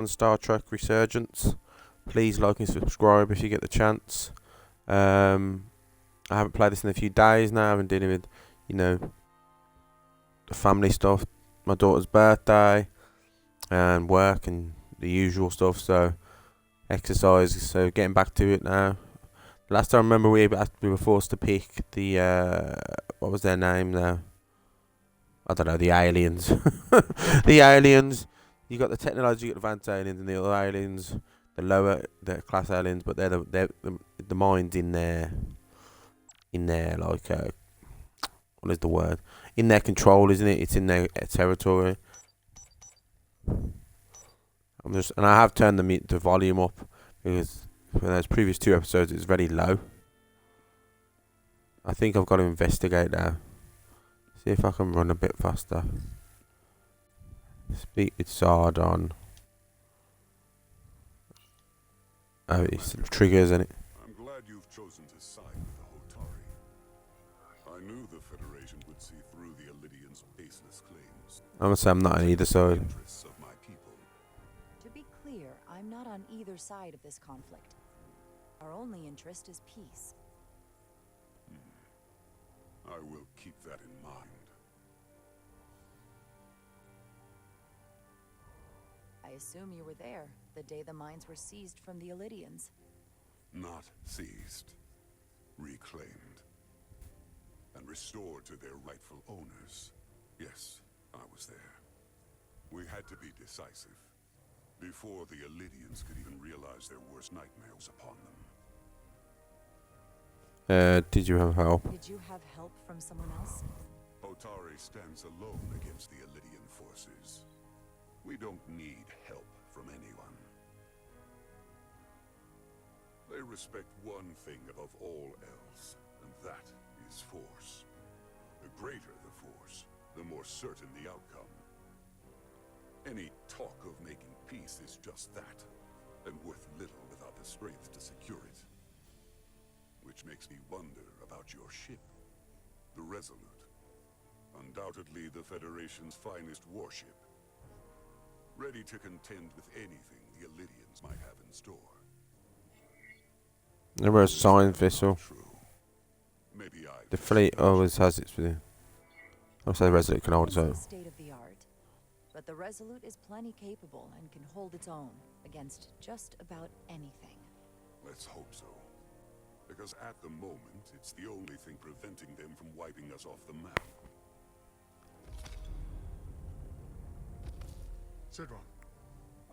on Star Trek Resurgence. Please like and subscribe if you get the chance. I haven't played this in a few days now. I've been dealing with, you know, the family stuff, my daughter's birthday, and work and the usual stuff. So exercise. So getting back to it now. Last time I remember we were forced to pick the what was their name now? I don't know, the aliens. The aliens. You got the technology advanced aliens and the other aliens, the class aliens, but they're the minds in their like what is the word? In their control, isn't it? It's in their territory. And I have turned the volume up because for those previous two episodes it's very low. I think I've got to investigate now. See if I can run a bit faster. Speak with Sardon. Oh, it's triggers, isn't it? I'm glad you've chosen to side with the Hotari. I knew the Federation would see through the Elidians' baseless claims. I'm gonna say I'm not on either side. Interests of my people. To be clear, I'm not on either side of this conflict. Our only interest is peace. I will keep that in mind. I assume you were there the day the mines were seized from the Elidians. Not seized. Reclaimed. And restored to their rightful owners. Yes, I was there. We had to be decisive. Before the Elidians could even realize their worst nightmares upon them. Did you have help? Did you have help from someone else? Hotari stands alone against the Elidian forces. We don't need help from anyone. They respect one thing above all else, and that is force. The greater the force, the more certain the outcome. Any talk of making peace is just that, and worth little without the strength to secure it. Which makes me wonder about your ship, the Resolute. Undoubtedly the Federation's finest warship. Ready to contend with anything the Elidians might have in store. Never a sign vessel. Maybe The fleet always has its. I'll say Resolute can hold its own. State of the art, but the Resolute is plenty capable and can hold its own against just about anything. Let's hope so. Because at the moment, it's the only thing preventing them from wiping us off the map. Sidron.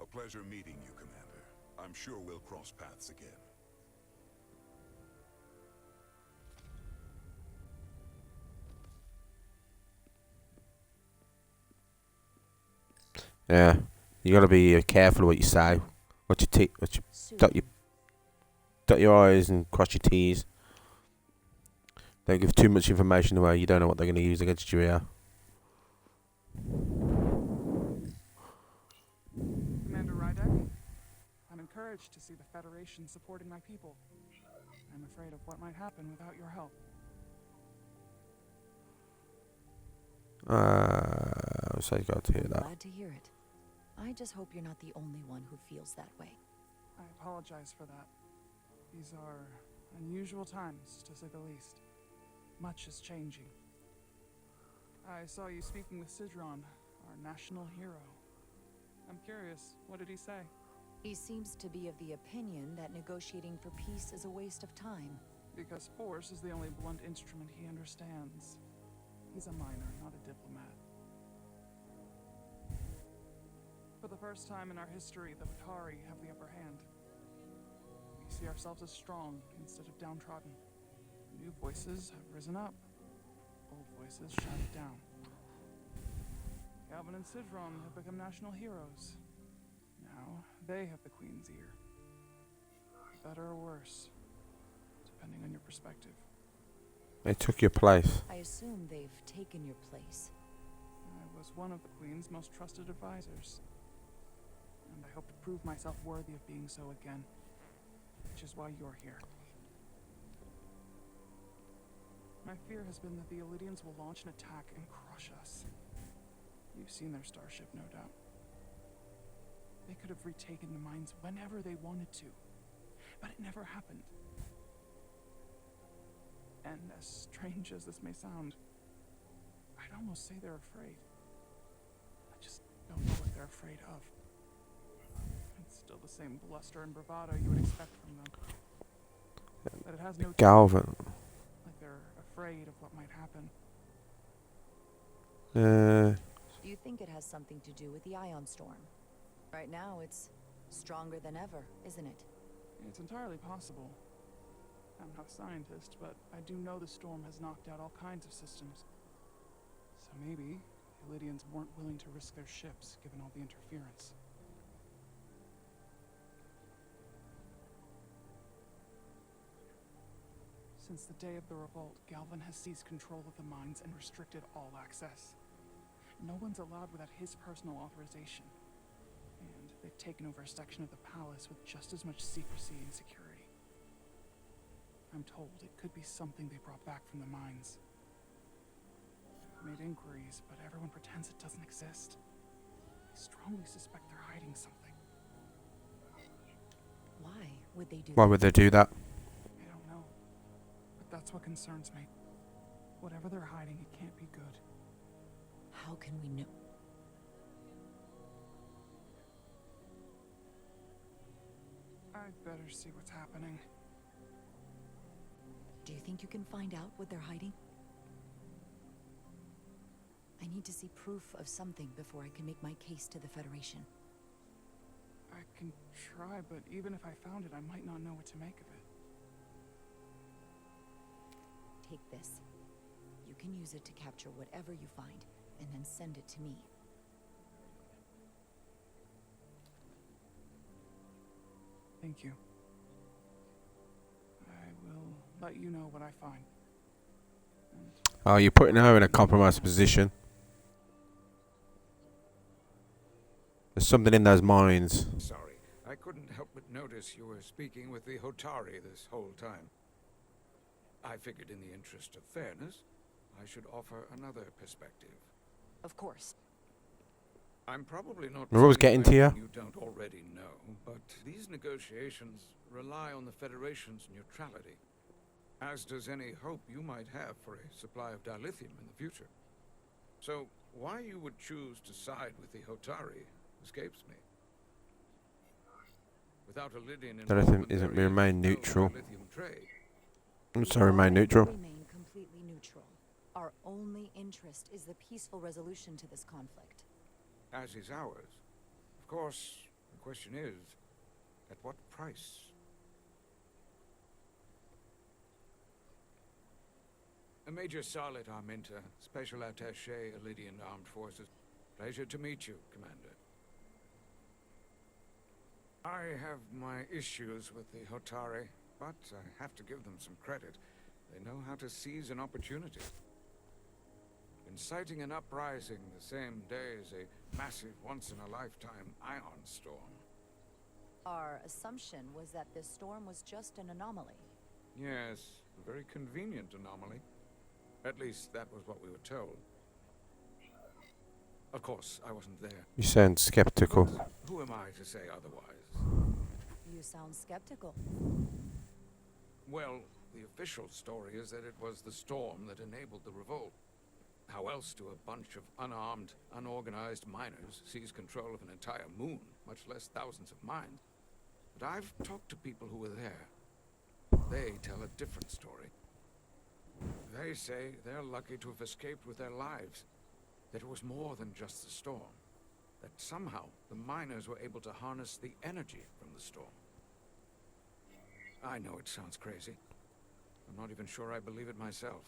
A pleasure meeting you, Commander. I'm sure we'll cross paths again. Yeah, you gotta be careful what you say. What you dot your I's and cross your T's. Don't give too much information away. You don't know what they're gonna use against you here. Commander Rydek, I'm encouraged to see the Federation supporting my people. I'm afraid of what might happen without your help. I'm so glad to hear I'm that. glad to hear it. I just hope you're not the only one who feels that way. I apologize for that. These are unusual times, to say the least. Much is changing. I saw you speaking with Sidron, our national hero. I'm curious, what did he say? He seems to be of the opinion that negotiating for peace is a waste of time. Because force is the only blunt instrument he understands. He's a miner, not a diplomat. For the first time in our history, the Hotari have the upper hand. We see ourselves as strong instead of downtrodden. New voices have risen up. Old voices shouted down. Calvin and Sidron have become national heroes. Now they have the Queen's ear. Better or worse, depending on your perspective. They took your place. I assume they've taken your place. I was one of the Queen's most trusted advisors. And I hope to prove myself worthy of being so again. Which is why you're here. My fear has been that the Elidians will launch an attack and crush us. You've seen their starship, no doubt. They could have retaken the mines whenever they wanted to, but it never happened. And as strange as this may sound, I'd almost say they're afraid. I just don't know what they're afraid of. It's still the same bluster and bravado you would expect from them. But it has no Galvan. like they're afraid of what might happen. Do you think it has something to do with the ion storm? Right now, it's stronger than ever, isn't it? It's entirely possible. I'm not a scientist, but I do know the storm has knocked out all kinds of systems. So maybe the Lydians weren't willing to risk their ships, given all the interference. Since the day of the revolt, Galvan has seized control of the mines and restricted all access. No one's allowed without his personal authorization. And they've taken over a section of the palace with just as much secrecy and security. I'm told it could be something they brought back from the mines. I've made inquiries, but everyone pretends it doesn't exist. I strongly suspect they're hiding something. Why would they do Why that? would they do that? I don't know. But that's what concerns me. Whatever they're hiding, it can't be good. How can we know? I'd better see what's happening. Do you think you can find out what they're hiding? I need to see proof of something before I can make my case to the Federation. I can try, but even if I found it, I might not know what to make of it. Take this. You can use it to capture whatever you find, and then send it to me. Thank you. I will let you know what I find. And Oh, you're putting her in a compromised position. There's something in those mines. Sorry, I couldn't help but notice you were speaking with the Hotari this whole time. I figured in the interest of fairness, I should offer another perspective. Of course. I'm probably not We're always telling getting to you. anything you don't already know, but these negotiations rely on the Federation's neutrality, as does any hope you might have for a supply of dilithium in the future. So, why you would choose to side with the Hotari escapes me. Without a Lydian Dilithium involvement, isn't there remain no neutral. dilithium trade. So remain neutral. We remain completely neutral. Our only interest is the peaceful resolution to this conflict. As is ours. Of course, the question is, at what price? Major Sarlet Arminta, Special Attaché, Lydian Armed Forces. Pleasure to meet you, Commander. I have my issues with the Hotari, but I have to give them some credit. They know how to seize an opportunity. Inciting an uprising the same day as a massive, once-in-a-lifetime ion storm. Our assumption was that this storm was just an anomaly. Yes, a very convenient anomaly. At least that was what we were told. Of course, I wasn't there. You sound skeptical. But who am I to say otherwise? You sound skeptical. Well, the official story is that it was the storm that enabled the revolt. How else do a bunch of unarmed, unorganized miners seize control of an entire moon, much less thousands of mines? But I've talked to people who were there. They tell a different story. They say they're lucky to have escaped with their lives. That it was more than just the storm. That somehow the miners were able to harness the energy from the storm. I know it sounds crazy. I'm not even sure I believe it myself.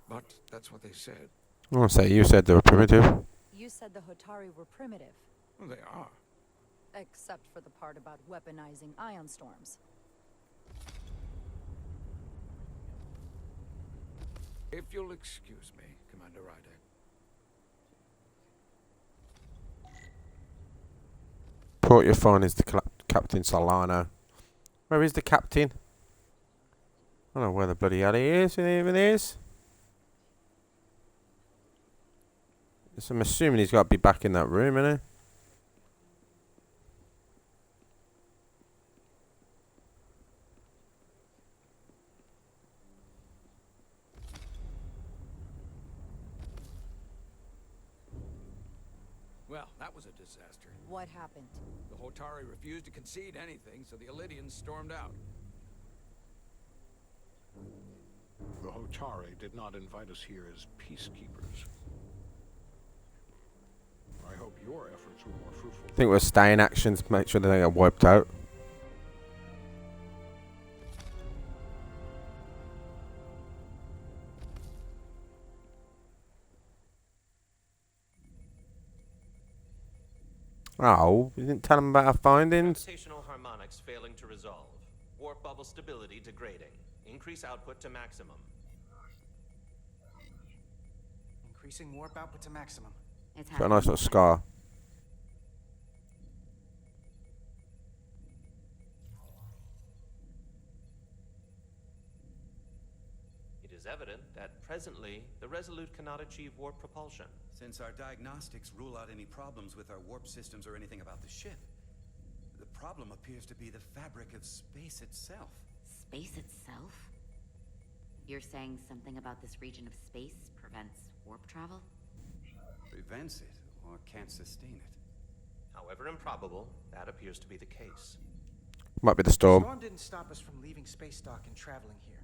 But that's what they said. I won't say you said they were primitive. You said the Hotari were primitive, Well, they are. except for the part about weaponizing ion storms. If you'll excuse me, Commander Ryder. Port your phone is the Captain Solano. Where is the captain? I don't know where the bloody hell he is. If he even is. So I'm assuming he's got to be back in that room, innit? Well, that was a disaster. What happened? The Hotari refused to concede anything, so the Illidians stormed out. The Hotari did not invite us here as peacekeepers. I hope your efforts were more fruitful. I think we're staying actions to make sure they don't get wiped out. Oh, you didn't tell them about our findings? Gravitational harmonics failing to resolve. Warp bubble stability degrading. Increase output to maximum. Increasing warp output to maximum. It's Got a nice little scar. It is evident that presently the Resolute cannot achieve warp propulsion. Since our diagnostics rule out any problems with our warp systems or anything about the ship, the problem appears to be the fabric of space itself. Space itself? You're saying something about this region of space prevents warp travel? Prevents it, or can't sustain it. However improbable, that appears to be the case. Might be the The storm. storm didn't stop us from leaving space dock and traveling here.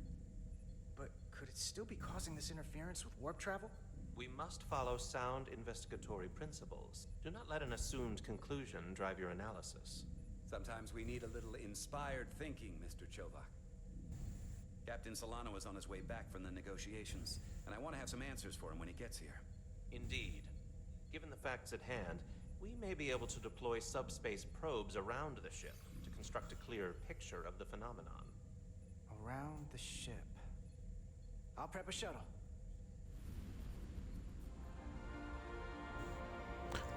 But could it still be causing this interference with warp travel? We must follow sound investigatory principles. Do not let an assumed conclusion drive your analysis. Sometimes we need a little inspired thinking, Mr. Chovak. Captain Solano is on his way back from the negotiations, and I want to have some answers for him when he gets here. Indeed. Given the facts at hand, we may be able to deploy subspace probes around the ship to construct a clear picture of the phenomenon. Around the ship. I'll prep a shuttle.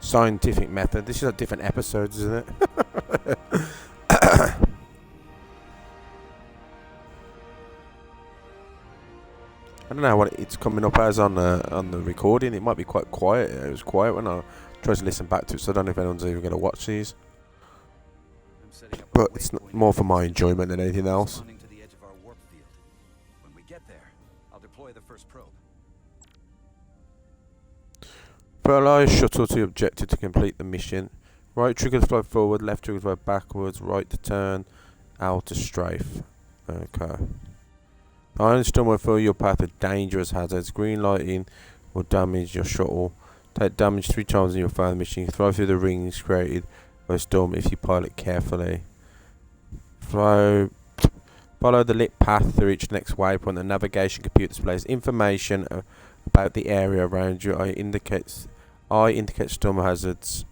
Scientific method. This is a different episodes, isn't it? I don't know what it's coming up as on the recording. It might be quite quiet. It was quiet when I tried to listen back to it, so I don't know if anyone's even going to watch these. I'm setting up But a it's waypoint more for my in enjoyment than anything else. corresponding to the edge of our warp field. When we get there, I'll deploy the first probe. Furlough shuttle to the objective to complete the mission. Right trigger to fly forward, left trigger to fly backwards, right to turn, L to strafe. Okay. I understand will fill your path with dangerous hazards. Green lighting will damage your shuttle. Take damage 3 times in your further mission. Throw through the rings created by a storm if you pilot carefully. Follow the lit path through each next waypoint. The navigation computer displays information about the area around you. I indicates storm hazards.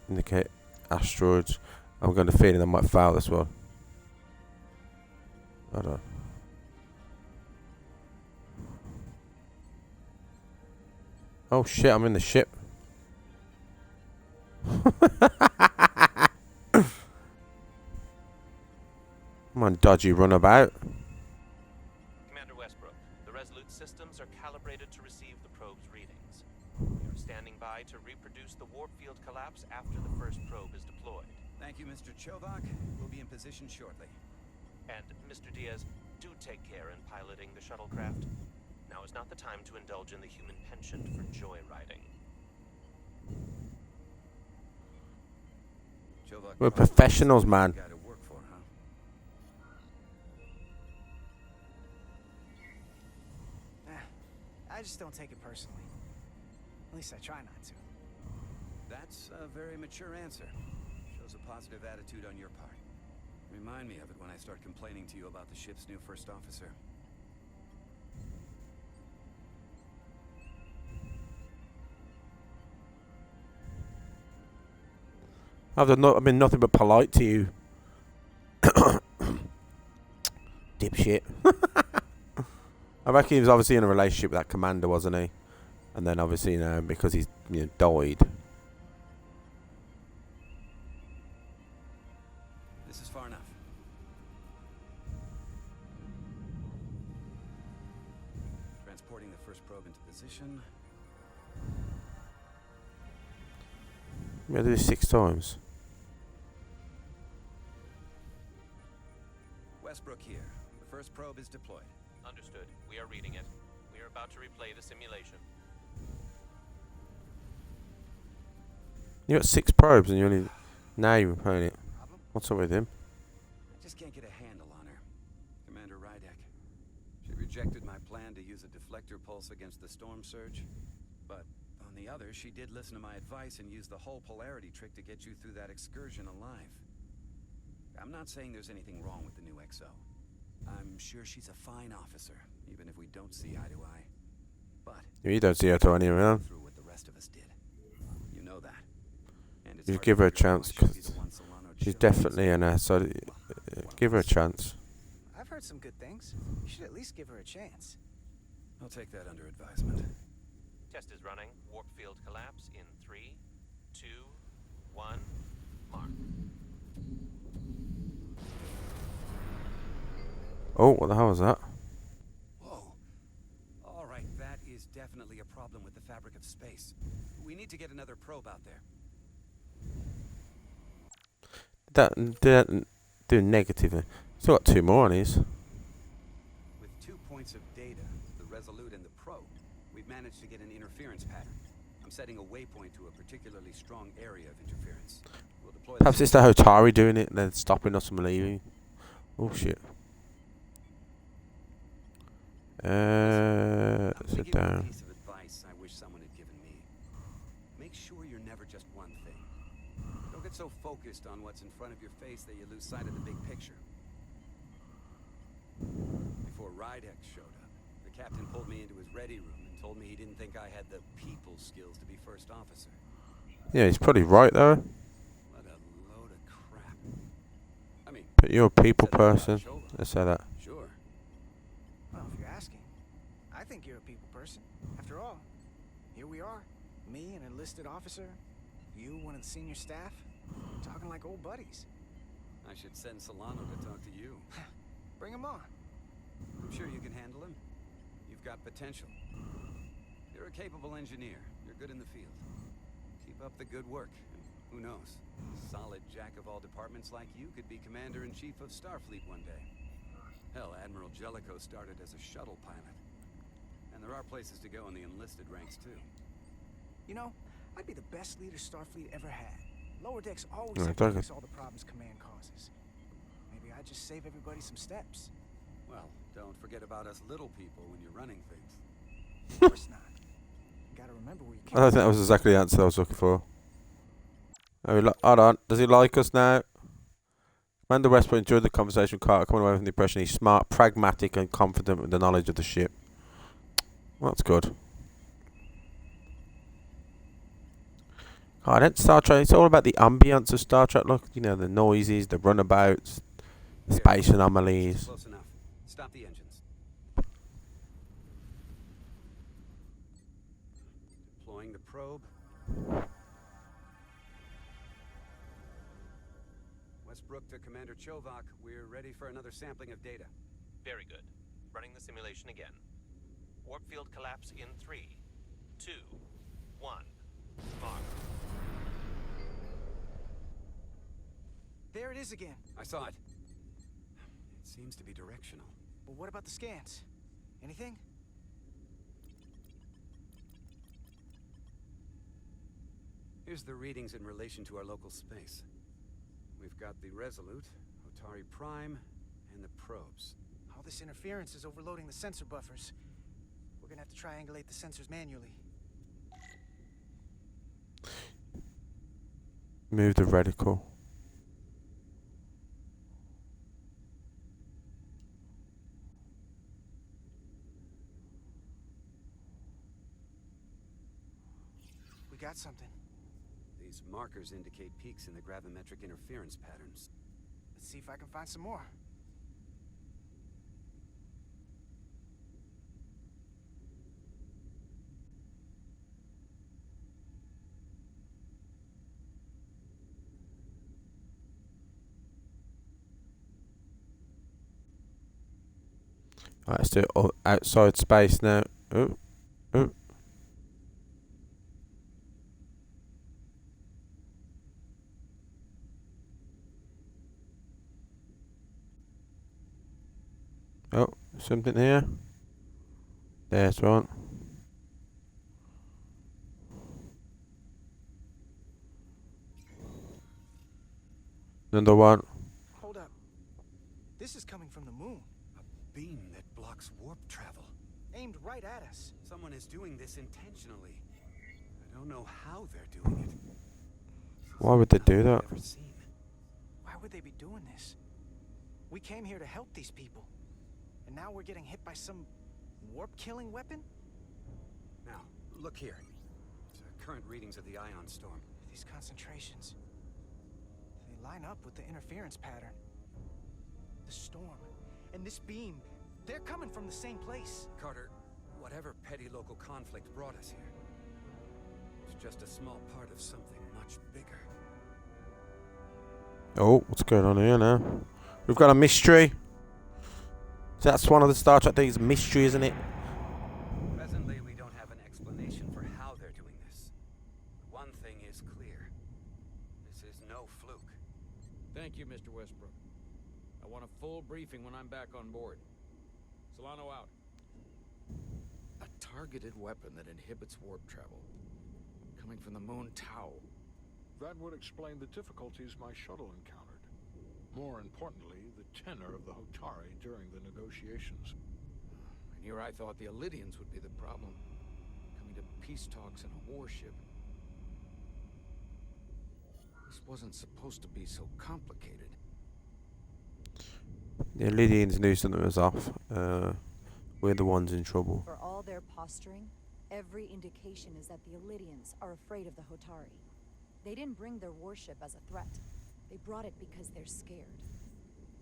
Indicate asteroids. I'm going to feeling I might fail this one. I don't know. Oh shit, I'm in the ship. Come on, dodgy runabout. Commander Westbrook, the Resolute systems are calibrated to receive the probe's readings. We are standing by to reproduce the warp field collapse after the first probe is deployed. Thank you, Mr. Chovak. We'll be in position shortly. And, Mr. Diaz, do take care in piloting the shuttlecraft. Now is not the time to indulge in the human penchant for joyriding. Chovak, We're professionals, man. Guy to work for, huh? I just don't take it personally. At least I try not to. That's a very mature answer. Shows a positive attitude on your part. Remind me of it when I start complaining to you about the ship's new first officer. I've been nothing but polite to you. Dipshit. I reckon he was obviously in a relationship with that commander, wasn't he? And then obviously, because he's died. This is far enough. Transporting the first probe into position. I'm going to do this 6 times. Westbrook here. The first probe is deployed. Understood. We are reading it. We are about to replay the simulation. You got 6 probes and you only now you're repairing it. Problem? What's up with him? I just can't get a handle on her. Commander Rydek. She rejected my plan to use a deflector pulse against the storm surge. But on the other, she did listen to my advice and use the whole polarity trick to get you through that excursion alive. I'm not saying there's anything wrong with the new XO. I'm sure she's a fine officer, even if we don't see eye to eye. But You don't see her to anyway, huh? through what the rest of us did. You know that. And it's You hard give to her a figure out why chance, she'd be 'cause the one Solano she's chose. definitely an ass. So give her a chance. I've heard some good things. You should at least give her a chance. I'll take that under advisement. Test is running. Warp field collapse in 3, 2, 1. Mark. Oh, what the hell was that? Whoa. All right, that is definitely a problem with the fabric of space. We need to get another probe out there. That do negative. Still got 2 more on his. With 2 points of data, the Resolute and the probe, we've managed to get an interference pattern. I'm setting a waypoint to a particularly strong area of interference. We'll deploy Perhaps it's the Hotari doing it and then stopping us from leaving. Oh shit. Let me Sit give you a down. piece of advice I wish someone had given me. Make sure you're never just one thing. Don't get so focused on what's in front of your face that you lose sight of the big picture. Before Rydek showed up, the captain pulled me into his ready room and told me he didn't think I had the people skills to be first officer. Yeah, he's probably right though. What a load of crap. I mean, But you're a people said that about person. Shola. Let's say that. Sure. Well, if you're asking, I think you're a people person. After all, here we are. Me, an enlisted officer. You, one of the senior staff. Talking like old buddies. I should send Solano to talk to you. Bring him on. I'm sure you can handle him. You've got potential. You're a capable engineer. You're good in the field. Keep up the good work. And who knows? A solid jack of all departments like you could be Commander-in-Chief of Starfleet one day. Hell, Admiral Jellicoe started as a shuttle pilot. And there are places to go in the enlisted ranks, too. You know, I'd be the best leader Starfleet ever had. Lower decks always Yeah, have to okay. fix all the problems command causes. Maybe I'd just save everybody some steps. Well, don't forget about us little people when you're running things. Of course not. You gotta remember where you I came don't think that was exactly the answer I was looking for. Oh, hold on. Does he like us now? Commander Westbrook enjoyed the conversation with Carter, coming away with the impression he's smart, pragmatic, and confident with the knowledge of the ship. Well, that's good. God, Star Trek, it's all about the ambience of Star Trek. Look, you know, the noises, the runabouts, the space anomalies. Close enough. Stop the engines. Deploying the probe. Westbrook to Commander Chovak. We're ready for another sampling of data. Very good. Running the simulation again. Warp field collapse in 3, 2, 1. Mark. There it is again. I saw it. It seems to be directional. But what about the scans? Anything? Here's the readings in relation to our local space. We've got the Resolute, Otari Prime, and the probes. All this interference is overloading the sensor buffers. We're gonna have to triangulate the sensors manually. Move the reticle. We got something. These markers indicate peaks in the gravimetric interference patterns. Let's see if I can find some more. Alright, let's do it all outside space now. Oh, oh. Oh, something here. There's one. Another one. Hold up. This is coming from the moon, A beam that blocks warp travel. aimed right at us. Someone is doing this intentionally. I don't know how they're doing it. Why would they do that? I've ever seen. Why would they be doing this? We came here to help these people. And now we're getting hit by some warp-killing weapon? Now, look here. Current readings of the ion storm. These concentrations. They line up with the interference pattern. The storm and this beam, they're coming from the same place. Carter, whatever petty local conflict brought us here, it's just a small part of something much bigger. Oh, what's going on here now? We've got a mystery. That's one of the Star Trek things, mystery, isn't it? Presently, we don't have an explanation for how they're doing this. One thing is clear. This is no fluke. Thank you, Mr. Westbrook. I want a full briefing when I'm back on board. Solano out. A targeted weapon that inhibits warp travel. Coming from the moon Tau. That would explain the difficulties my shuttle encountered. More importantly, the tenor of the Hotari during the negotiations. And here I thought the Illidians would be the problem. Coming to peace talks in a warship. This wasn't supposed to be so complicated. The Lydians knew something was off. We're the ones in trouble. For all their posturing, every indication is that the Illidians are afraid of the Hotari. They didn't bring their warship as a threat. They brought it because they're scared.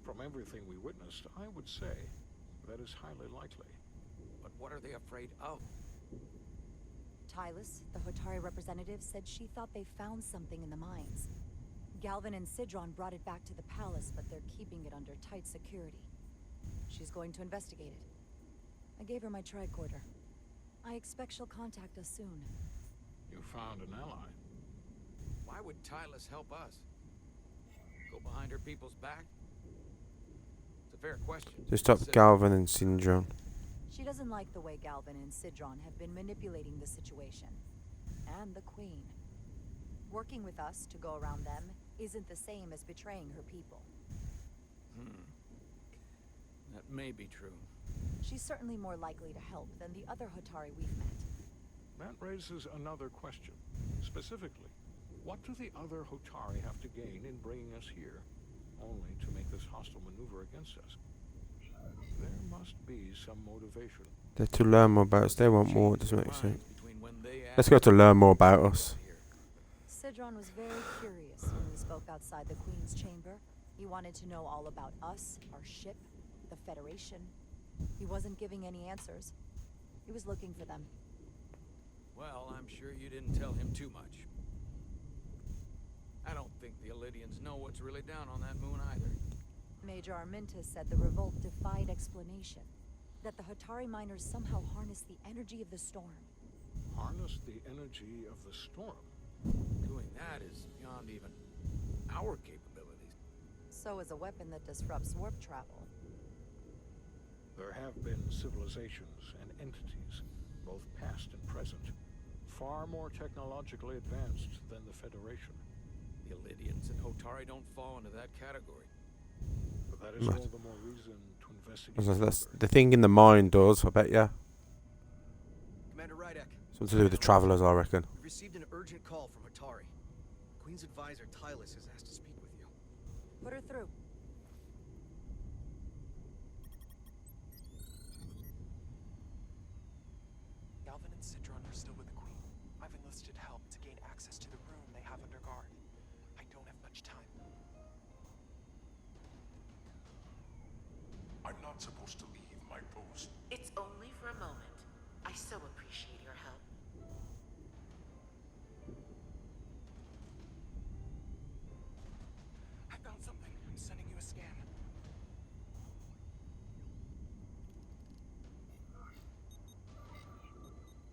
From everything we witnessed, I would say that is highly likely. But what are they afraid of? Tylus, the Hotari representative, said she thought they found something in the mines. Galvin and Sidron brought it back to the palace, but they're keeping it under tight security. She's going to investigate it. I gave her my tricorder. I expect she'll contact us soon. You found an ally. Why would Tylus help us? Go behind her people's back? It's a fair question. To stop Galvin and Syndrome. She doesn't like the way Galvin and Sidron have been manipulating the situation. And the Queen. Working with us to go around them isn't the same as betraying her people. That may be true. She's certainly more likely to help than the other Hotari we've met. That raises another question. Specifically, what do the other Hotari have to gain in bringing us here, only to make this hostile maneuver against us? There must be some motivation. They're to learn more about us. They want more. It doesn't make sense. Let's go to learn more about us. Sidron was very curious when we spoke outside the Queen's chamber. He wanted to know all about us, our ship, the Federation. He wasn't giving any answers. He was looking for them. Well, I'm sure you didn't tell him too much. I don't think the Illidians know what's really down on that moon either. Major Armintas said the revolt defied explanation. That the Hotari miners somehow harnessed the energy of the storm. Harness the energy of the storm? Doing that is beyond even our capabilities. So is a weapon that disrupts warp travel. There have been civilizations and entities, both past and present, far more technologically advanced than the Federation. The Illidians and Hotari don't fall into that category. But that is all the more reason to investigate. That's the thing in the mind does, I bet ya. Commander Rydek. Something to do with the travelers, I reckon. We've received an urgent call from Hotari. Queen's advisor, Tylus, has asked to speak with you. Put her through. Galvin and Sidron are still with the Queen. I've enlisted help to gain access to the room they have under guard. I don't have much time. I'm not supposed to leave my post. It's only for a moment. I so appreciate your help. I found something. I'm sending you a scan.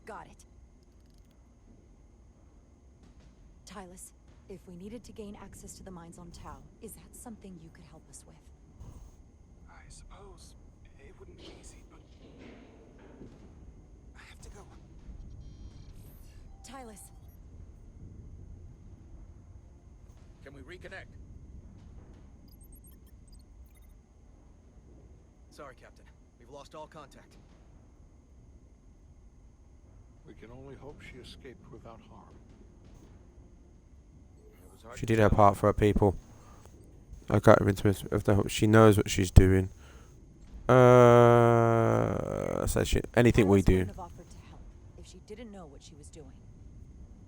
Got it. Tylus, if we needed to gain access to the mines on Tau, is that something you could help us with? I suppose it wouldn't be easy, but I have to go. Tylus. Can we reconnect? Sorry, Captain. We've lost all contact. We can only hope she escaped without harm. It was hard She to did her tell. part for her people. I got her into it. She knows what she's doing. So anything we Alice do. wouldn't have offered to help if she didn't know what she was doing.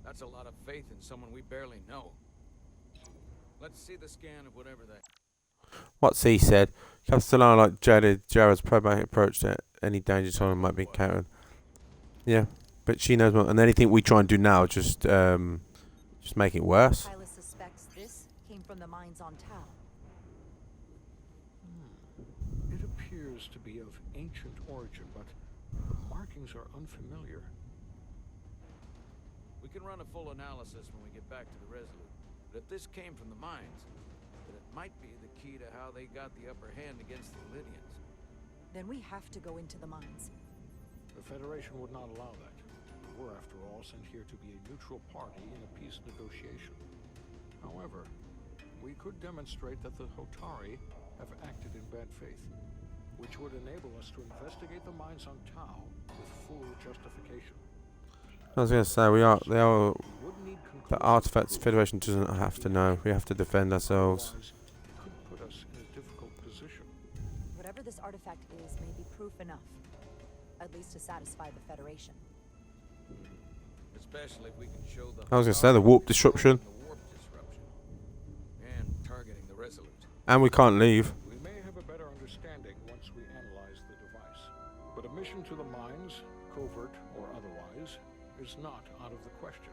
That's a lot of faith in someone we barely know. Let's see the scan of whatever that... What's he said? Castellano like Jared's pragmatic approach to any danger someone might be encountering. Yeah, but she knows what, and anything we try and do now just make it worse. Silas suspects this came from the mines on Tau. It appears to be of ancient origin, but the markings are unfamiliar. We can run a full analysis when we get back to the Resolute. But if this came from the mines, then it might be the key to how they got the upper hand against the Lydians. Then we have to go into the mines. The Federation would not allow that. We're, after all, sent here to be a neutral party in a peace negotiation. However, we could demonstrate that the Hotari have acted in bad faith, which would enable us to investigate the mines on Tau with full justification. I was going to say, they are We would need the conclusive artifacts. proof. Federation doesn't have to know. We have to defend ourselves. Otherwise, it could put us in a difficult position. Whatever this artifact is may be proof enough. At least to satisfy the Federation. Especially if we can show the... I was going to say the warp disruption, The warp disruption. And targeting the Resolute. and we can't leave. We may have a better understanding once we analyze the device. But a mission to the mines, covert or otherwise, is not out of the question.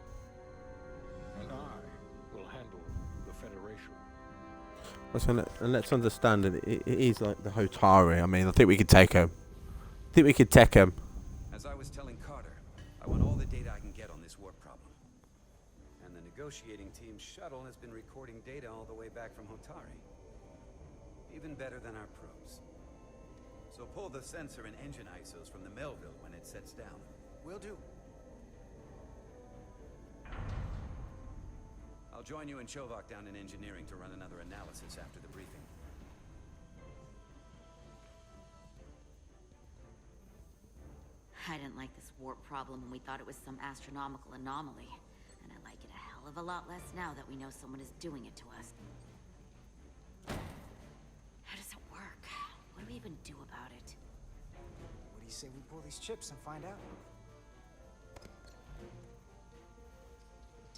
And I will handle the Federation. And let's understand that it is like the Hotari. I mean, I think we could take him. As I was telling Carter, I want all the data I can get on this warp problem. And the negotiating team's shuttle has been recording data all the way back from Hotari. Even better than our probes. So pull the sensor and engine ISOs from the Melville when it sets down. Will do. I'll join you and Chovak down in engineering to run another analysis after the briefing. I didn't like this warp problem when we thought it was some astronomical anomaly. And I like it a hell of a lot less now that we know someone is doing it to us. How does it work? What do we even do about it? What do you say we pull these chips and find out?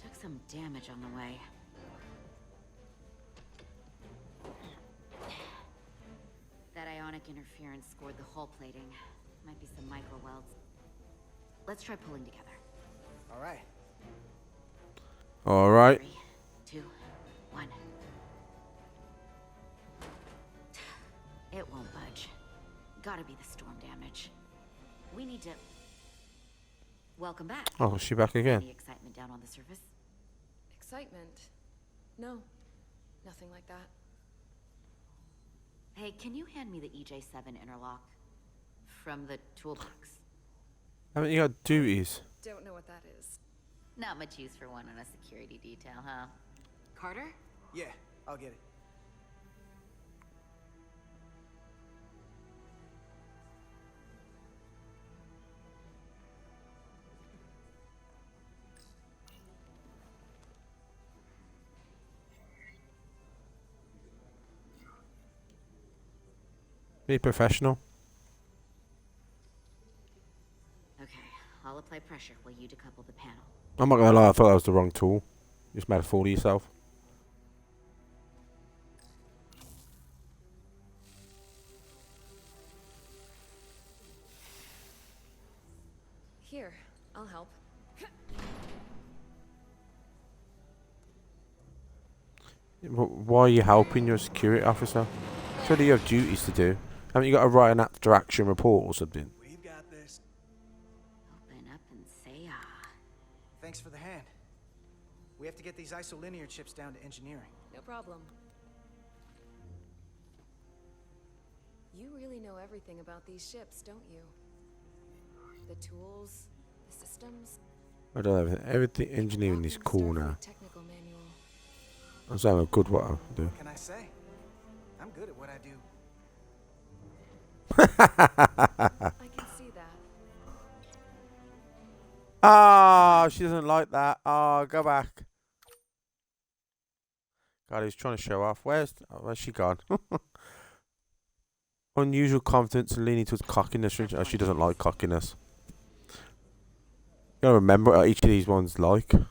Took some damage on the way. That ionic interference scored the hull plating. Might be some micro welds. Let's try pulling together. All right. All right. 3, 2, 1. It won't budge. Gotta be the storm damage. We need to... Welcome back. Oh, is she back again? Any excitement down on the surface? Excitement? No. Nothing like that. Hey, can you hand me the EJ7 interlock? From the toolbox. Haven't you got duties? Don't know what that is. Not much use for one on a security detail, huh? Carter? Yeah, I'll get it. Be professional. Okay, I'll apply pressure while you decouple the panel. I'm not gonna lie, I thought that was the wrong tool. You just made a fool of yourself. Here, I'll help. Why are you helping your security officer? Surely you have duties to do. Haven't you got to write an after action report or something? We've got this. Open up and say ah. Thanks for the hand. We have to get these isolinear chips down to engineering. No problem. You really know everything about these ships, don't you? The tools, the systems. I don't know, everything engineering is cool now. Technical manual. I'm saying I'm good what I do. What can I say? I'm good at what I do. I can see that. Ah, she doesn't like that. Oh, go back. God, he's trying to show off. Where's she gone? Unusual confidence and leaning towards cockiness. Oh, she doesn't like cockiness. You gotta remember what each of these ones like. You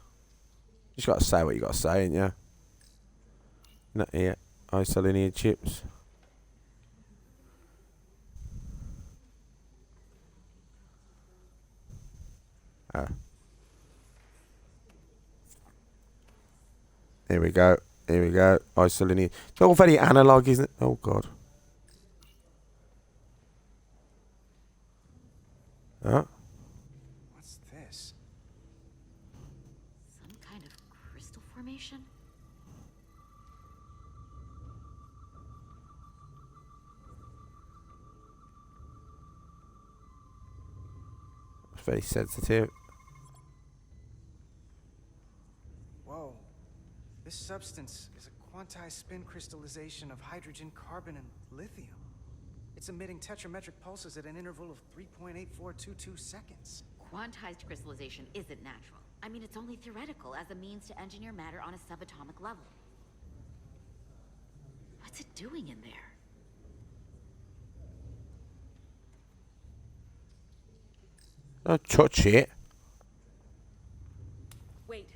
just gotta say what you gotta say, ain't you? Not here. Isolinian chips. Ah. Here we go. Here we go. Isolinian. It's all very analog, isn't it? Oh, God. Huh? What's this? Some kind of crystal formation? It's very sensitive. Whoa. This substance is a quantized spin crystallization of hydrogen, carbon, and lithium. It's emitting tetrametric pulses at an interval of 3.8422 seconds. Quantized crystallization isn't natural. I mean, it's only theoretical as a means to engineer matter on a subatomic level. What's it doing in there? Don't touch it. Wait.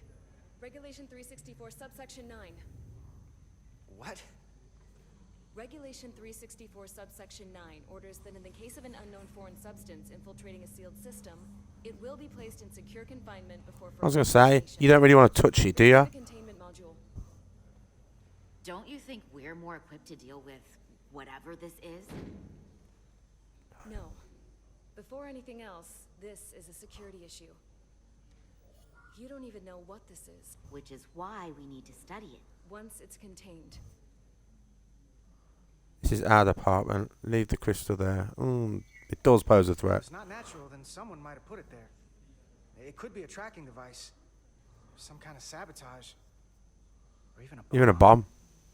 Regulation 364, subsection 9. What? Regulation 364, subsection 9 orders that in the case of an unknown foreign substance infiltrating a sealed system, it will be placed in secure confinement before I was gonna say, you don't really want to touch it, do you? containment module. Don't you think we're more equipped to deal with whatever this is? No. Before anything else, this is a security issue. You don't even know what this is. Which is why we need to study it. Once it's contained. This is our department. Leave the crystal there. It does pose a If threat. it's not natural, then someone might have put it there. It could be a tracking device. Some kind of sabotage. Or even a bomb. Even a bomb.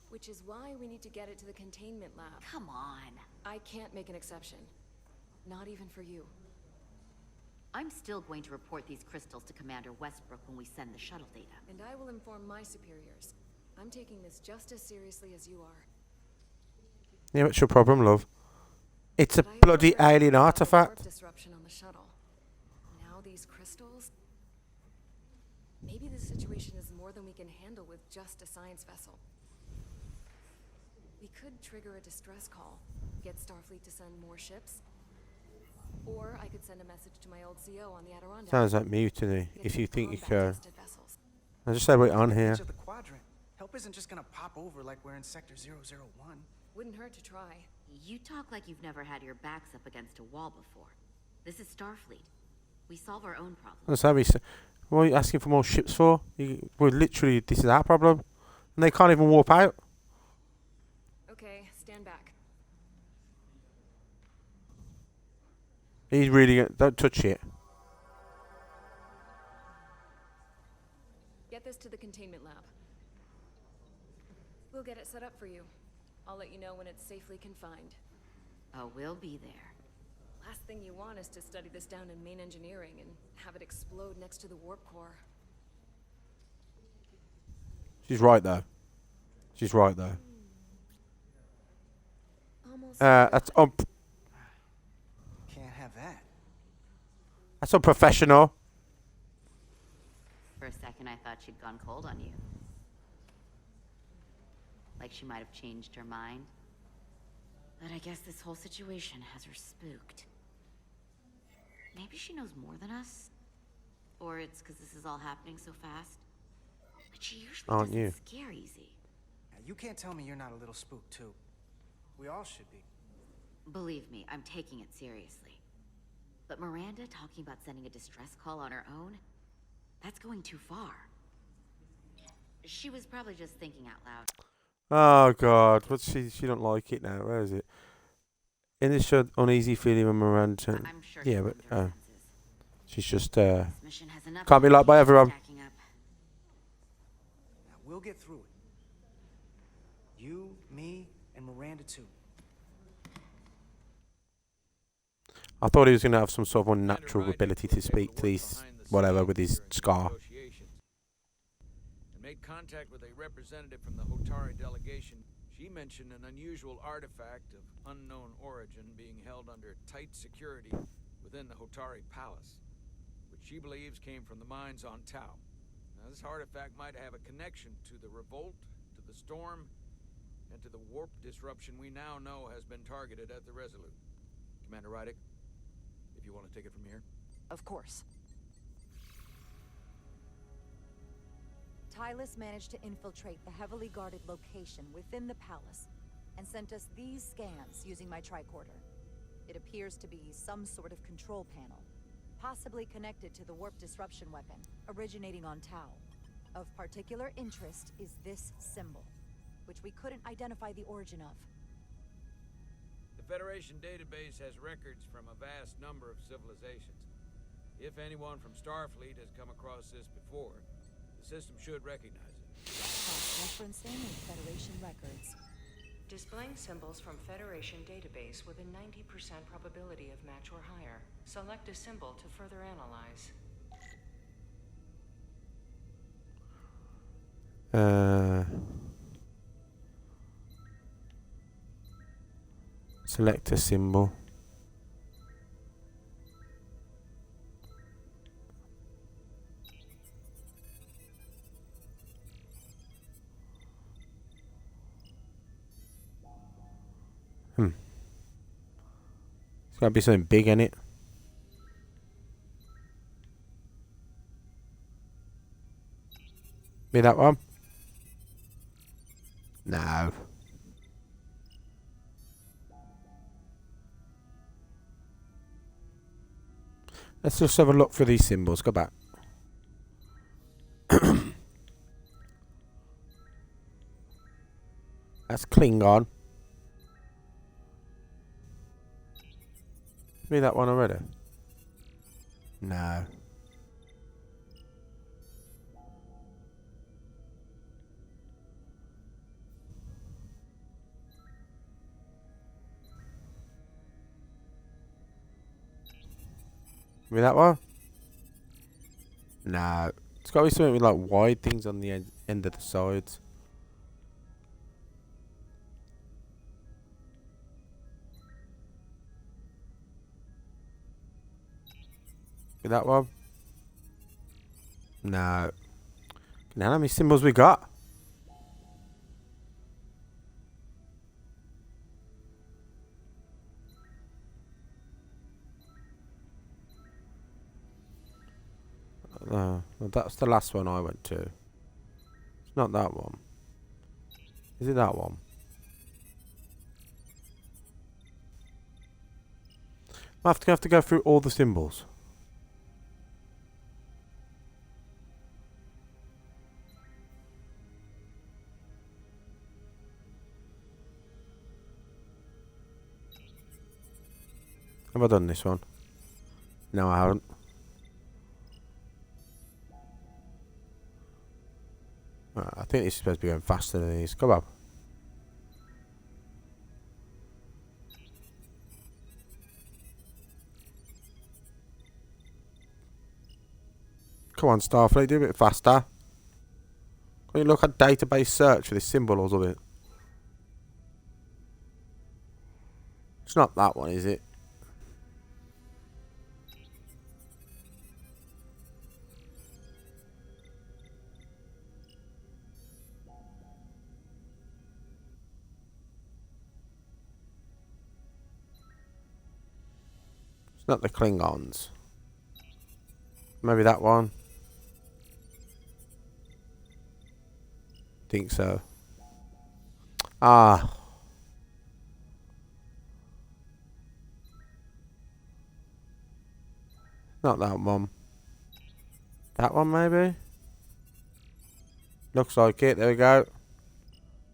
Which is why we need to get it to the containment lab. Come on. I can't make an exception. Not even for you. I'm still going to report these crystals to Commander Westbrook when we send the shuttle data. And I will inform my superiors. I'm taking this just as seriously as you are. Yeah, what's your problem, love? It's a But I bloody heard alien about the artifact. warp disruption on the shuttle. Now these crystals. Maybe this situation is more than we can handle with just a science vessel. We could trigger a distress call, get Starfleet to send more ships. Or I could send a message to my old CO on the Adirondack. Sounds like mutiny. Get If some you think you combat can. tested vessels. I just said we're on here. Edge of the quadrant. Help isn't just gonna pop over like we're in Sector 001. Wouldn't hurt to try. You talk like you've never had your backs up against a wall before. This is Starfleet. We solve our own problems. What are you asking for more ships for? We're literally, this is our problem. And they can't even warp out. Okay, stand back. He's really don't touch it. Get this to the containment lab. We'll get it set up for you. I'll let you know when it's safely confined. Oh, we'll be there. Last thing you want is to study this down in main engineering and have it explode next to the warp core. She's right though. She's right though. Almost. That's Can't have that. that's unprofessional. For a second, I thought she'd gone cold on you. Like she might have changed her mind. But I guess this whole situation has her spooked. Maybe she knows more than us? Or it's because this is all happening so fast? But she usually Aren't doesn't you? scare easy. Now, you can't tell me you're not a little spooked too. We all should be. Believe me, I'm taking it seriously. But Miranda talking about sending a distress call on her own? That's going too far. She was probably just thinking out loud. Oh God, what's she don't like it now. Where is it? In this show, uneasy feeling when Miranda. I'm sure Yeah, she'll but come to her senses. she's just This mission has enough can't be liked by everyone. stacking up. Now, we'll get through it. You, me, and Miranda too. I thought he was going to have some sort of Commander unnatural Rydick ability was to able speak to work these behind the whatever scenes with his during the scar. negotiations and made contact with a representative from the Hotari delegation. She mentioned an unusual artifact of unknown origin being held under tight security within the Hotari palace, which she believes came from the mines on Tau. Now, this artifact might have a connection to the revolt, to the storm, and to the warp disruption we now know has been targeted at the Resolute. Commander Rydick, if you want to take it from here. Of course. Tylus managed to infiltrate the heavily guarded location within the palace and sent us these scans using my tricorder. It appears to be some sort of control panel, possibly connected to the warp disruption weapon originating on Tau. Of particular interest is this symbol, which we couldn't identify the origin of. The Federation database has records from a vast number of civilizations. If anyone from Starfleet has come across this before, the system should recognize it. Cross-referencing in Federation records. Displaying symbols from Federation database with a 90% probability of match or higher. Select a symbol to further analyze. Select a symbol. It's gotta be something big in it. Be that one? No. Let's just have a look for these symbols. Go back. That's Klingon. Be that one already? No. Be that one? No. It's got to be something with like wide things on the end of the sides. Be that one? No. Now how many symbols we got? Well, that's the last one I went to. It's not that one. Is it that one? I have to go through all the symbols. Have I done this one? No, I haven't. I think this is supposed to be going faster than these. Come on. Come on, Starfleet, do a bit faster. Can you look at database search for this symbol or something? It's not that one, is it? It's not the Klingons. Maybe that one. Think so. Ah. Not that one. That one maybe? Looks like it. There we go.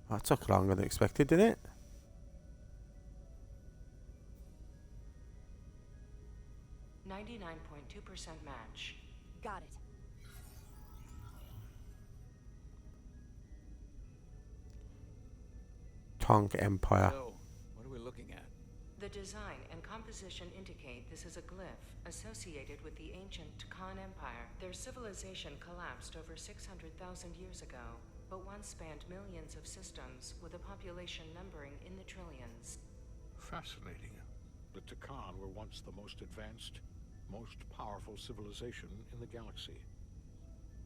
That took longer than expected, didn't it? Match. Got it. Tonk Empire. So, what are we looking at? The design and composition indicate this is a glyph associated with the ancient Takan Empire. Their civilization collapsed over 600,000 years ago, but once spanned millions of systems with a population numbering in the trillions. Fascinating. The Takan were once the most advanced, most powerful civilization in the galaxy.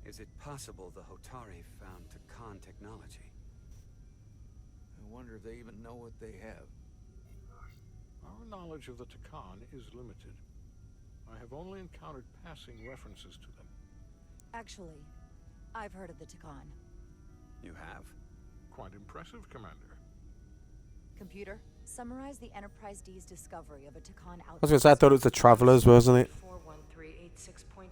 Is it possible the Hotari found Takan technology? I wonder if they even know what they have. Our knowledge of the Takan is limited. I have only encountered passing references to them. Actually, I've heard of the Takan. You have? Quite impressive, Commander. Computer, summarize the Enterprise D's discovery of a Takan outpost. I was going to say, I thought it was the Travelers, wasn't it? 41386.4.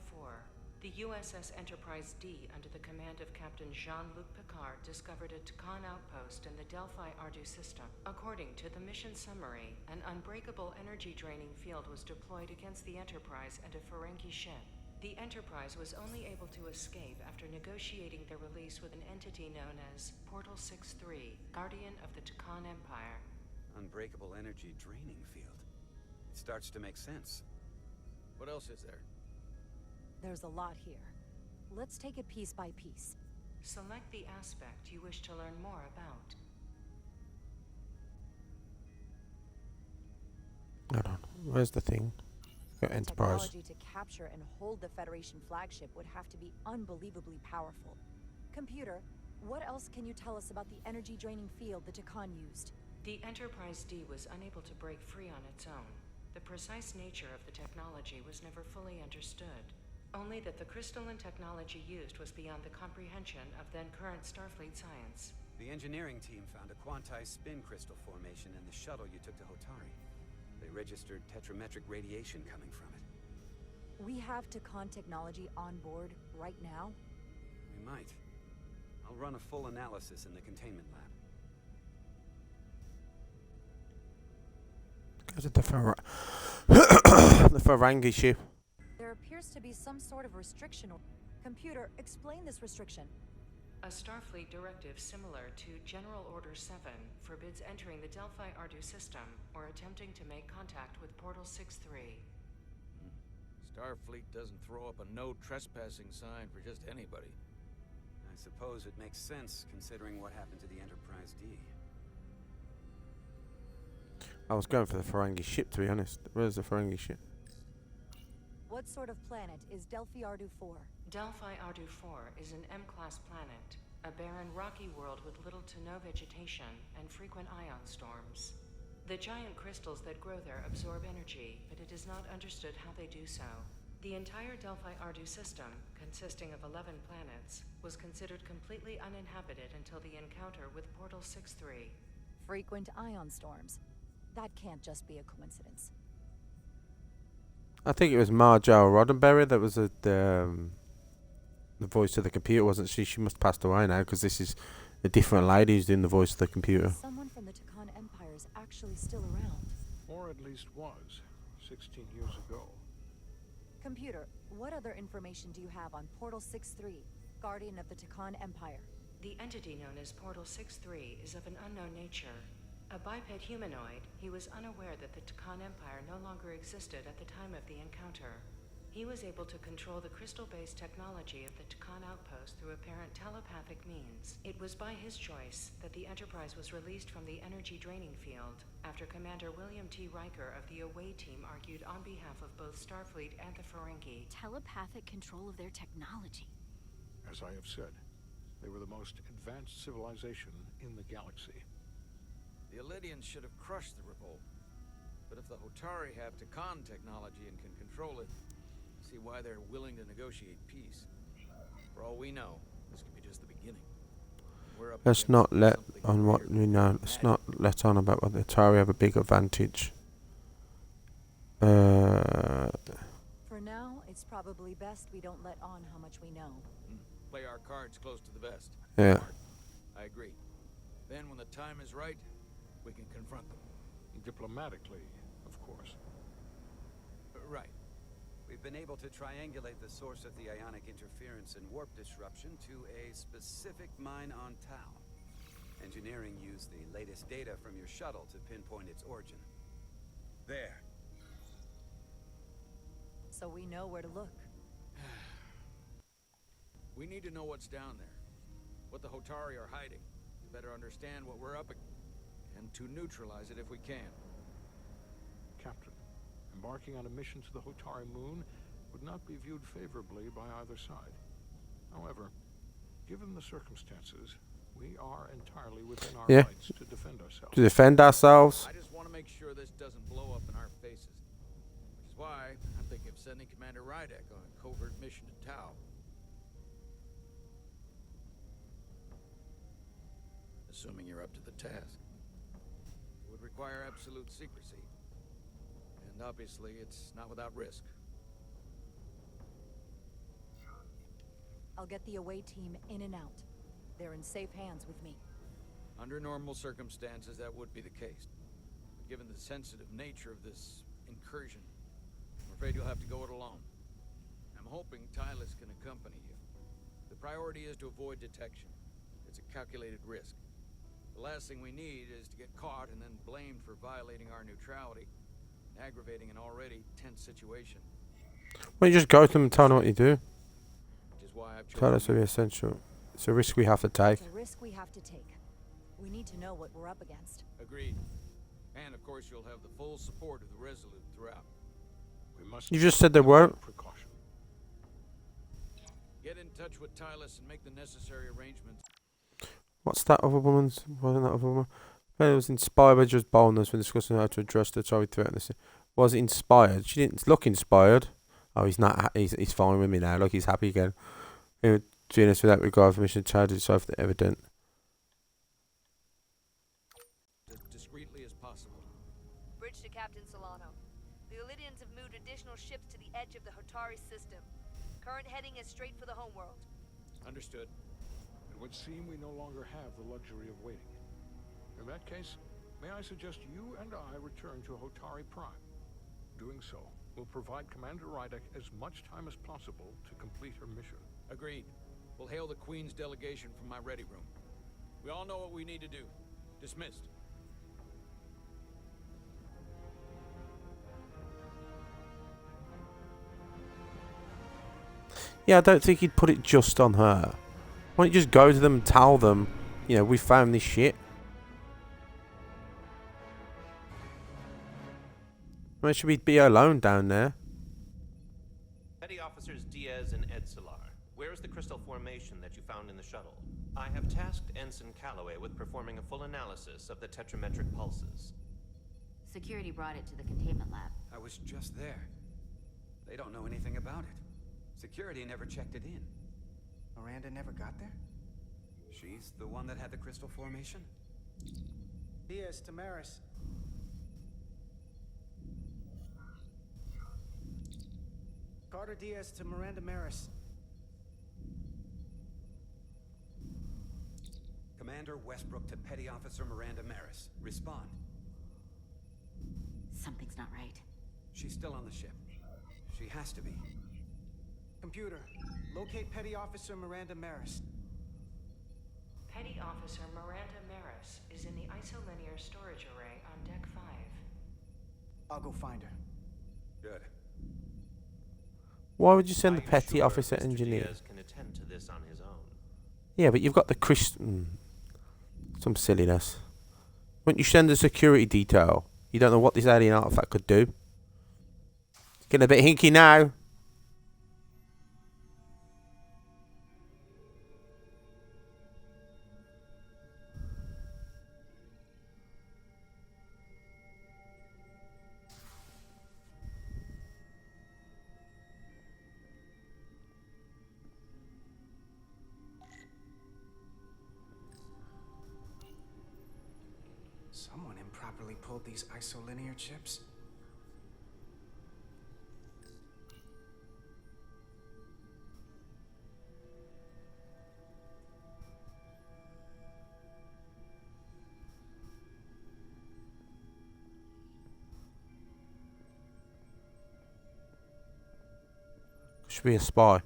The USS Enterprise D, under the command of Captain Jean-Luc Picard, discovered a Takan outpost in the Delphi Ardu system. According to the mission summary, an unbreakable energy-draining field was deployed against the Enterprise and a Ferengi ship. The Enterprise was only able to escape after negotiating their release with an entity known as Portal 6-3, Guardian of the Takan Empire. Unbreakable energy draining field. It starts to make sense. What else is there? There's a lot here. Let's take it piece by piece. Select the aspect you wish to learn more about. Hold on. Where's the thing? Got The Enterprise. technology to capture and hold the Federation flagship would have to be unbelievably powerful. Computer, what else can you tell us about the energy-draining field the Takan used? The Enterprise D was unable to break free on its own. The precise nature of the technology was never fully understood. Only that the crystalline technology used was beyond the comprehension of then-current Starfleet science. The engineering team found a quantized spin crystal formation in the shuttle you took to Hotari. They registered tetrametric radiation coming from it. We have Takan technology on board right now? We might. I'll run a full analysis in the containment lab. Goes at the the Ferengi ship. There appears to be some sort of restriction. Computer, explain this restriction. A Starfleet directive similar to General Order 7 forbids entering the Delphi Ardu system or attempting to make contact with Portal 6-3. Starfleet doesn't throw up a no trespassing sign for just anybody. I suppose it makes sense considering what happened to the Enterprise D. I was going for the Ferengi ship, to be honest. Where's the Ferengi ship? What sort of planet is Delphi Ardu 4? Delphi Ardu 4 is an M-class planet, a barren rocky world with little to no vegetation and frequent ion storms. The giant crystals that grow there absorb energy, but it is not understood how they do so. The entire Delphi Ardu system, consisting of 11 planets, was considered completely uninhabited until the encounter with Portal 6-3. Frequent ion storms. That can't just be a coincidence. I think it was Marjorie Roddenberry that was the voice of the computer, wasn't she? She must have passed away now because this is a different lady who's doing the voice of the computer. Someone from the Takan Empire is actually still around. Or at least was, 16 years ago. Computer, what other information do you have on Portal 6-3, Guardian of the Takan Empire? The entity known as Portal 6-3 is of an unknown nature. A biped humanoid, he was unaware that the Takan Empire no longer existed at the time of the encounter. He was able to control the crystal-based technology of the Takan outpost through apparent telepathic means. It was by his choice that the Enterprise was released from the energy-draining field after Commander William T. Riker of the Away team argued on behalf of both Starfleet and the Ferengi. Telepathic control of their technology. As I have said, they were the most advanced civilization in the galaxy. The Elydians should have crushed the revolt. But if the Hotari have Takan technology and can control it, see why they're willing to negotiate peace. For all we know, this could be just the beginning. Let's not let on what we know. Let's not let on about what the Atari have a big advantage. For now, it's probably best we don't let on how much we know. Play our cards close to the vest. Yeah. I agree. Then when the time is right, we can confront them. Diplomatically, of course. Right. We've been able to triangulate the source of the ionic interference and warp disruption to a specific mine on Tau. Engineering used the latest data from your shuttle to pinpoint its origin. There. So we know where to look. We need to know what's down there. What the Hotari are hiding. To better understand what we're up against. And to neutralize it if we can. Captain, embarking on a mission to the Hotari moon would not be viewed favorably by either side. However, given the circumstances, we are entirely within our rights to defend ourselves. To defend ourselves. I just want to make sure this doesn't blow up in our faces. Which is why I'm thinking of sending Commander Rydek on a covert mission to Tau. Assuming you're up to the task. It would require absolute secrecy. And obviously, it's not without risk. I'll get the away team in and out. They're in safe hands with me. Under normal circumstances, that would be the case. But given the sensitive nature of this incursion, I'm afraid you'll have to go it alone. I'm hoping Tylus can accompany you. The priority is to avoid detection. It's a calculated risk. The last thing we need is to get caught and then blamed for violating our neutrality, and aggravating an already tense situation. Well, you just go to them and tell them what you do. Which is why I've Tell us to be essential. It's a risk we have to take. It's a risk we have to take. We need to know what we're up against. Agreed. And of course, you'll have the full support of the Resolute throughout. We must. You just said they won't. Precaution. Get in touch with Tylus and make the necessary arrangements. What's that other woman's? Wasn't that other woman? Well, it was inspired by just boldness when discussing how to address the Tory threat. Was it inspired? She didn't look inspired. Oh, he's not. He's fine with me now. Look, he's happy again. Doing this without regard for mission charges, so evident. As discreetly as possible. Bridge to Captain Solano. The Illidians have moved additional ships to the edge of the Hotari system. Current heading is straight for the homeworld. Understood. It would seem we no longer have the luxury of waiting. In that case, may I suggest you and I return to Hotari Prime. Doing so will provide Commander Rydek as much time as possible to complete her mission. Agreed. We'll hail the Queen's delegation from my ready room. We all know what we need to do. Dismissed. Yeah, I don't think he'd put it just on her. Why don't you just go to them and tell them, you know, we found this shit. Why should we be alone down there? Petty Officers Diaz and Edsolar, where is the crystal formation that you found in the shuttle? I have tasked Ensign Calloway with performing a full analysis of the tetrametric pulses. Security brought it to the containment lab. I was just there. They don't know anything about it. Security never checked it in. Miranda never got there? She's the one that had the crystal formation? Diaz, Tamaris. Carter Diaz to Miranda Maris. Commander Westbrook to Petty Officer Miranda Maris. Respond. Something's not right. She's still on the ship. She has to be. Computer, locate Petty Officer Miranda Maris. Petty Officer Miranda Maris is in the isolinear storage array on Deck 5. I'll go find her. Good. Why would you send the I am petty sure officer Mr. engineer? Diaz can attend to this on his own. Yeah, but you've got the some silliness. Wouldn't you send a security detail? You don't know what this alien artifact could do. It's getting a bit hinky now. Someone improperly pulled these isolinear chips. Should be a spy.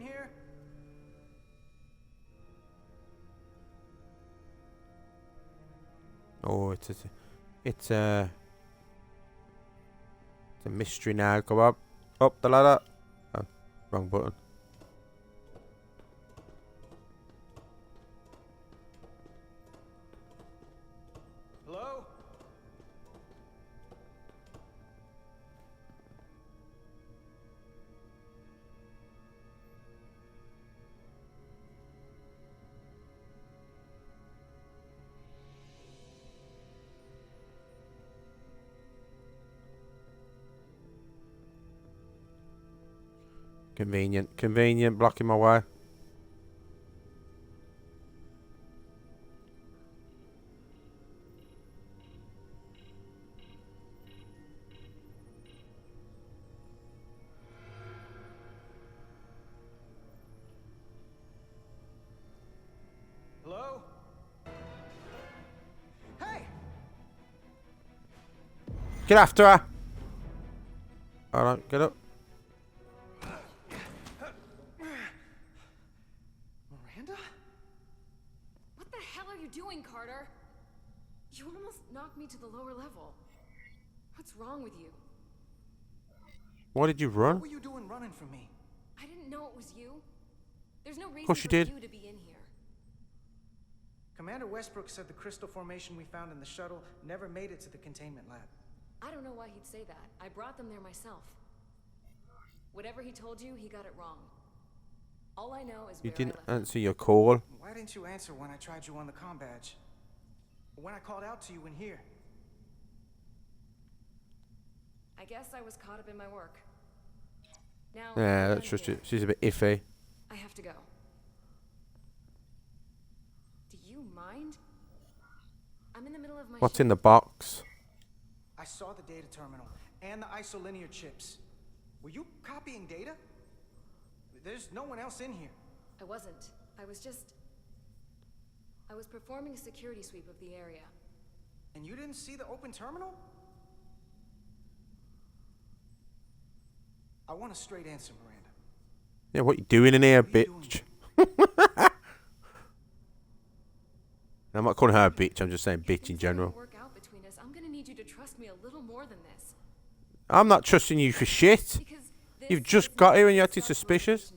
here? Oh, it's a mystery now. Go up the ladder. Oh, wrong button. Hello? Convenient, blocking my way. Hello? Hey! Get after her. Alright, get up. Miranda? What the hell are you doing, Carter? You almost knocked me to the lower level. What's wrong with you? Why did you run? What were you doing running from me? I didn't know it was you. There's no reason course you for did. you to be in here. Commander Westbrook said the crystal formation we found in the shuttle never made it to the containment lab. I don't know why he'd say that. I brought them there myself. Whatever he told you, he got it wrong. All I know is You where didn't I left answer your call. Why didn't you answer when I tried you on the comm badge? When I called out to you in here? I guess I was caught up in my work. Now, Yeah, I'm that's just here. it. She's a bit iffy. I have to go. Do you mind? I'm in the middle of my What's shift. in the box? I saw the data terminal and the isolinear chips. Were you copying data? There's no one else in here. I wasn't. I was performing a security sweep of the area. And you didn't see the open terminal? I want a straight answer, Miranda. Yeah, what you doing in here, bitch? I'm not calling her a bitch. I'm just saying bitch in general. Work out between us. I'm gonna need you to trust me a little more than this. I'm not trusting you for shit. You've just got here and you're acting suspicious.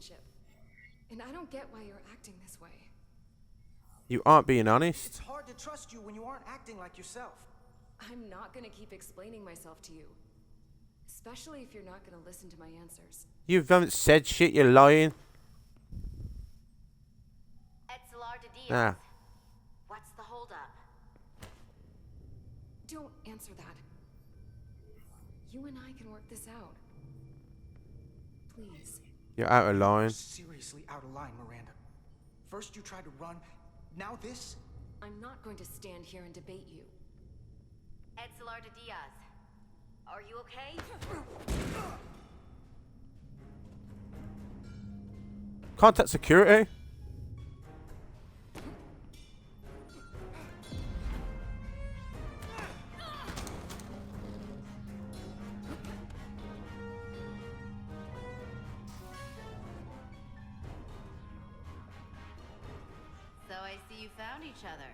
And I don't get why you're acting this way. You aren't being honest. It's hard to trust you when you aren't acting like yourself. I'm not gonna keep explaining myself to you. Especially if you're not gonna listen to my answers. You haven't said shit. You're lying. Ah. What's the holdup? Don't answer that. You and I can work this out. Please. You're out of line. You're seriously out of line, Miranda. First you tried to run, now this? I'm not going to stand here and debate you. Edsalarda Diaz. Are you okay? Contact security. So I see you found each other.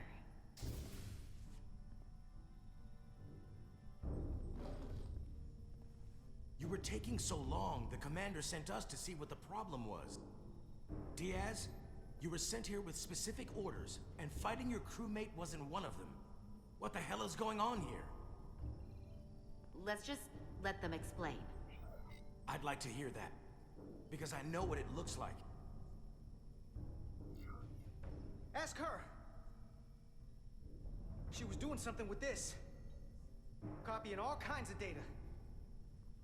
You were taking so long, the commander sent us to see what the problem was. Diaz, you were sent here with specific orders, and fighting your crewmate wasn't one of them. What the hell is going on here? Let's just let them explain. I'd like to hear that, because I know what it looks like. Ask her. She was doing something with this. Copying all kinds of data.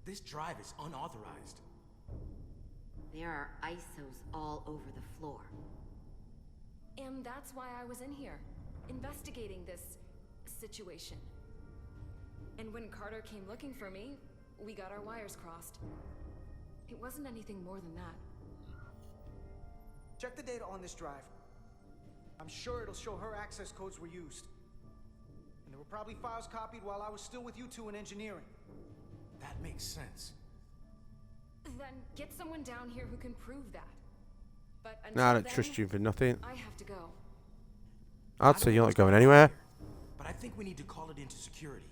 This drive is unauthorized. There are ISOs all over the floor. And that's why I was in here, investigating this situation. And when Carter came looking for me, we got our wires crossed. It wasn't anything more than that. Check the data on this drive. I'm sure it'll show her access codes were used. And there were probably files copied while I was still with you two in engineering. That makes sense. Then get someone down here who can prove that. But No, I until don't trust then, you for nothing. I have to go. I'd say you're not going anywhere. But I think we need to call it into security.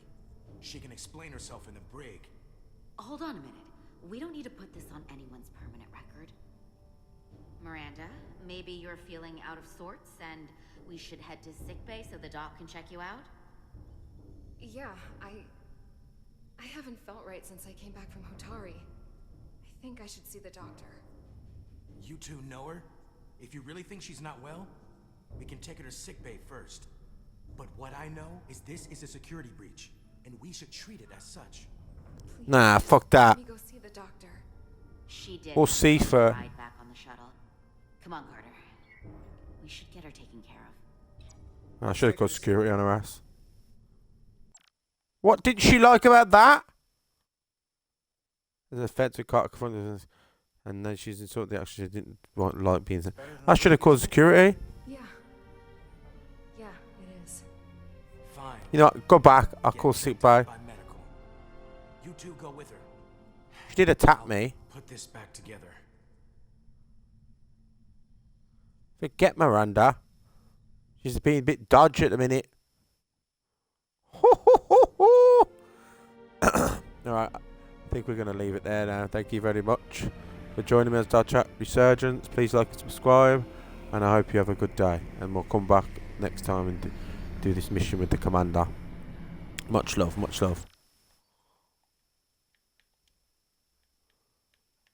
She can explain herself in the brig. Hold on a minute. We don't need to put this on anyone's permanent record. Miranda, maybe you're feeling out of sorts and we should head to sickbay so the doc can check you out? Yeah, I haven't felt right since I came back from Hotari. I think I should see the doctor. You two know her? If you really think she's not well, we can take her to sickbay first. But what I know is this is a security breach, and we should treat it as such. Please, Nah, fuck that. let me go see the doctor. She did. We'll see for. Ride back on the shuttle. Come on, Carter. We should get her taken care of. I should have got security on her ass. What did she like about that? There's an offensive Carter confronted us, and then she's insulted the action she didn't like being. I should have called security. Yeah. Yeah, it is. Fine. You know, what, go back. I'll call sick bay. By medical. You two go with her. She did attack me. Put this back together. Forget Miranda. She's being a bit dodgy at the minute. Alright, I think we're going to leave it there now. Thank you very much for joining me as Dodge Chat Resurgence. Please like and subscribe, and I hope you have a good day. And we'll come back next time and do this mission with the commander. Much love, much love.